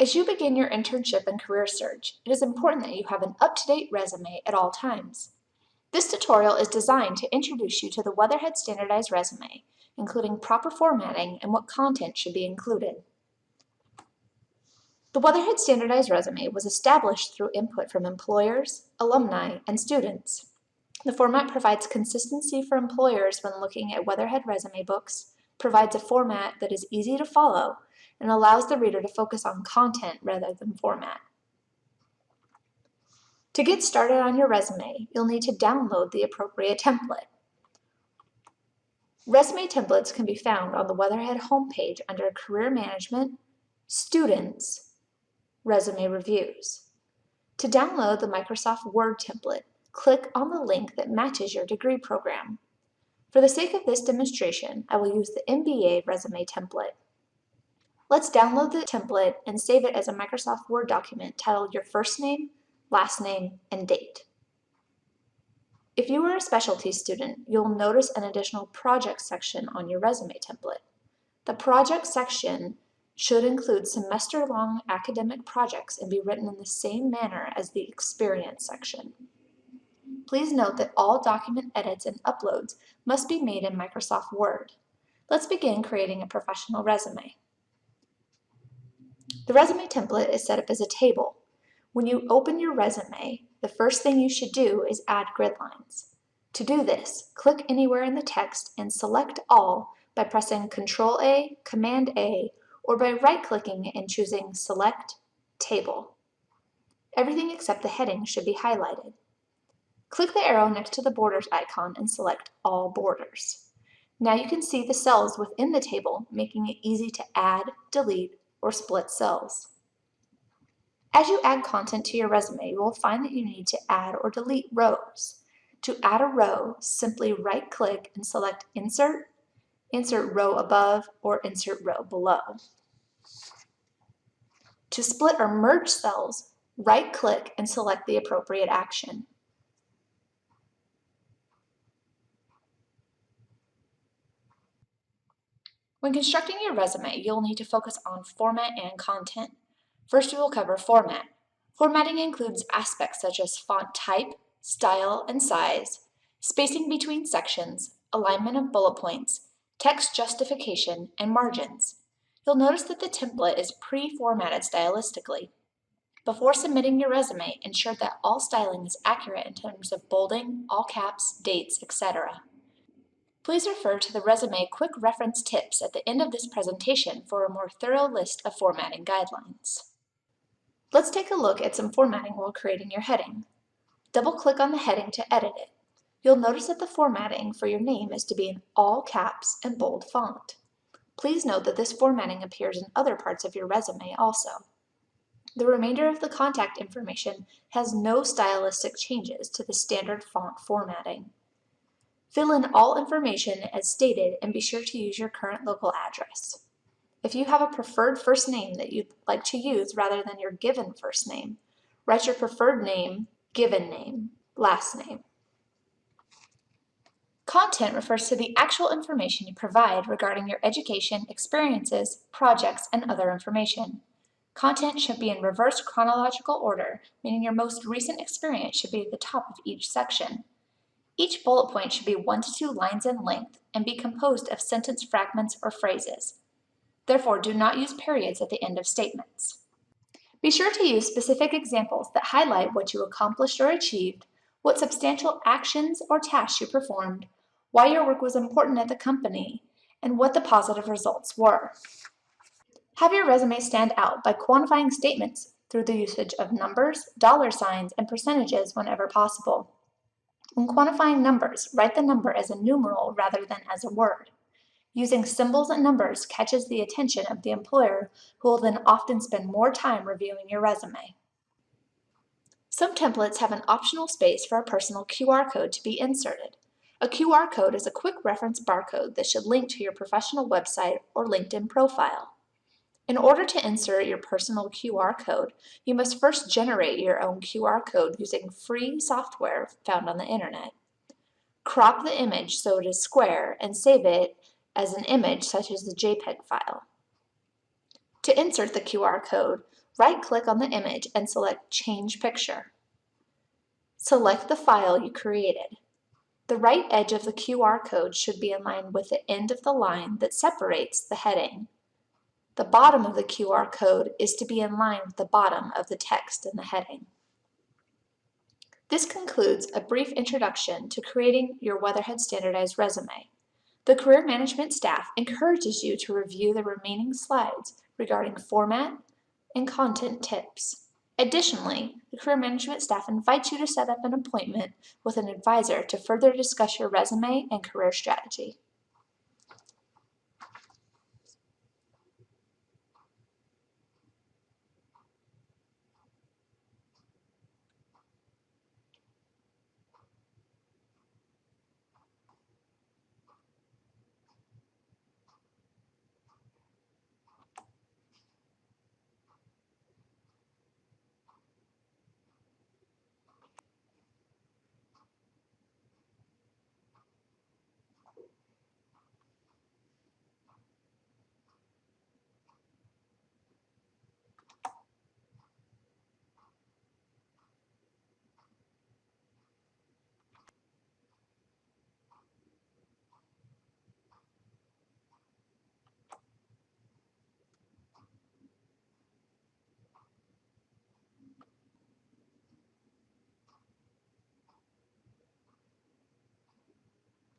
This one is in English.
As you begin your internship and career search, it is important that you have an up-to-date resume at all times. This tutorial is designed to introduce you to the Weatherhead standardized resume, including proper formatting and what content should be included. The Weatherhead standardized resume was established through input from employers, alumni, and students. The format provides consistency for employers when looking at Weatherhead resume books, provides a format that is easy to follow, and allows the reader to focus on content rather than format. To get started on your resume, you'll need to download the appropriate template. Resume templates can be found on the Weatherhead homepage under Career Management, Students, Resume Reviews. To download the Microsoft Word template, click on the link that matches your degree program. For the sake of this demonstration, I will use the MBA resume template. Let's download the template and save it as a Microsoft Word document titled your first name, last name, and date. If you are a specialty student, you'll notice an additional project section on your resume template. The project section should include semester-long academic projects and be written in the same manner as the experience section. Please note that all document edits and uploads must be made in Microsoft Word. Let's begin creating a professional resume. The resume template is set up as a table. When you open your resume, the first thing you should do is add grid lines. To do this, click anywhere in the text and select All by pressing Ctrl-A, Command-A, or by right-clicking and choosing Select Table. Everything except the heading should be highlighted. Click the arrow next to the borders icon and select All Borders. Now you can see the cells within the table, making it easy to add, delete, or split cells. As you add content to your resume, you will find that you need to add or delete rows. To add a row, simply right-click and select Insert, Insert Row Above, or Insert Row Below. To split or merge cells, right-click and select the appropriate action. When constructing your resume, you'll need to focus on format and content. First, we will cover format. Formatting includes aspects such as font type, style, and size, spacing between sections, alignment of bullet points, text justification, and margins. You'll notice that the template is pre-formatted stylistically. Before submitting your resume, ensure that all styling is accurate in terms of bolding, all caps, dates, etc. Please refer to the resume quick reference tips at the end of this presentation for a more thorough list of formatting guidelines. Let's take a look at some formatting while creating your heading. Double-click on the heading to edit it. You'll notice that the formatting for your name is to be in all caps and bold font. Please note that this formatting appears in other parts of your resume also. The remainder of the contact information has no stylistic changes to the standard font formatting. Fill in all information as stated and be sure to use your current local address. If you have a preferred first name that you'd like to use rather than your given first name, write your preferred name, given name, last name. Content refers to the actual information you provide regarding your education, experiences, projects, and other information. Content should be in reverse chronological order, meaning your most recent experience should be at the top of each section. Each bullet point should be 1 to 2 lines in length and be composed of sentence fragments or phrases. Therefore, do not use periods at the end of statements. Be sure to use specific examples that highlight what you accomplished or achieved, what substantial actions or tasks you performed, why your work was important at the company, and what the positive results were. Have your resume stand out by quantifying statements through the usage of numbers, dollar signs, and percentages whenever possible. When quantifying numbers, write the number as a numeral rather than as a word. Using symbols and numbers catches the attention of the employer, who will then often spend more time reviewing your resume. Some templates have an optional space for a personal QR code to be inserted. A QR code is a quick reference barcode that should link to your professional website or LinkedIn profile. In order to insert your personal QR code, you must first generate your own QR code using free software found on the internet. Crop the image so it is square and save it as an image such as the JPEG file. To insert the QR code, right-click on the image and select Change Picture. Select the file you created. The right edge of the QR code should be in line with the end of the line that separates the heading. The bottom of the QR code is to be in line with the bottom of the text in the heading. This concludes a brief introduction to creating your Weatherhead Standardized Resume. The Career Management staff encourages you to review the remaining slides regarding format and content tips. Additionally, the Career Management staff invites you to set up an appointment with an advisor to further discuss your resume and career strategy.